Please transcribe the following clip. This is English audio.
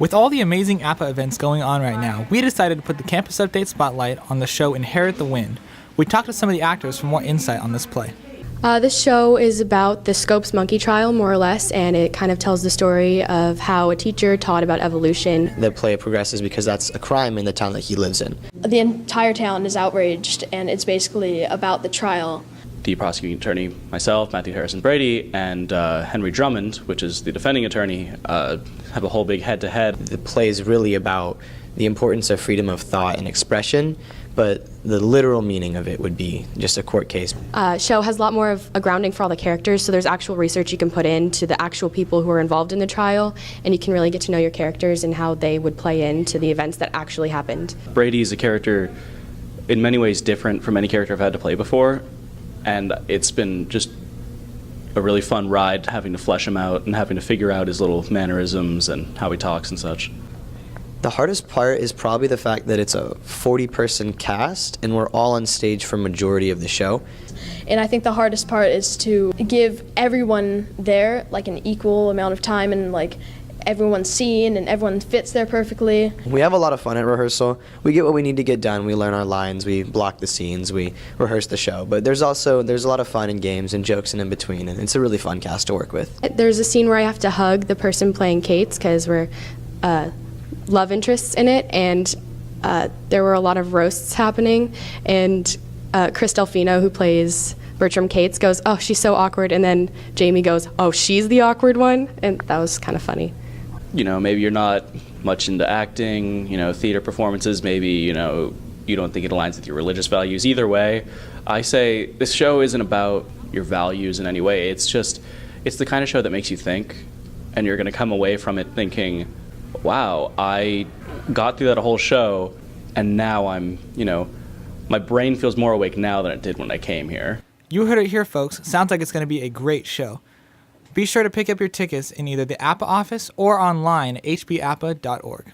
With all the amazing HBAPA events going on right now, we decided to put the Campus Update spotlight on the show Inherit the Wind. We talked to some of the actors for more insight on this play. This show is about the Scopes monkey trial, more or less, and it kind of tells the story of how a teacher taught about evolution. The play progresses because that's a crime in the town that he lives in. The entire town is outraged, and it's basically about the trial. The prosecuting attorney, myself, Matthew Harrison Brady, and Henry Drummond, which is the defending attorney, have a whole big head-to-head. The play is really about the importance of freedom of thought and expression, but the literal meaning of it would be just a court case. Show has a lot more of a grounding for all the characters, so there's actual research you can put into the actual people who are involved in the trial, and you can really get to know your characters and how they would play into the events that actually happened. Brady is a character in many ways different from any character I've had to play before, and it's been just a really fun ride having to flesh him out and having to figure out his little mannerisms and how he talks and such. The hardest part is probably the fact that it's a 40-person cast and we're all on stage for majority of the show. And I think the hardest part is to give everyone there like an equal amount of time, and like everyone's seen and everyone fits there perfectly. We have a lot of fun at rehearsal. We get what we need to get done. We learn our lines, we block the scenes, we rehearse the show. But there's a lot of fun and games and jokes and in between, and it's a really fun cast to work with. There's a scene where I have to hug the person playing Kate's because we're love interests in it, and there were a lot of roasts happening, and Chris Delfino, who plays Bertram Cates, goes, "Oh, she's so awkward," and then Jamie goes, "Oh, she's the awkward one," and that was kind of funny. You know, maybe you're not much into acting, theater performances, maybe, you don't think it aligns with your religious values. Either way, I say this show isn't about your values in any way. It's the kind of show that makes you think, and you're going to come away from it thinking, wow, I got through that whole show, and now my brain feels more awake now than it did when I came here. You heard it here, folks. Sounds like it's going to be a great show. Be sure to pick up your tickets in either the HBAPA office or online at hbapa.org.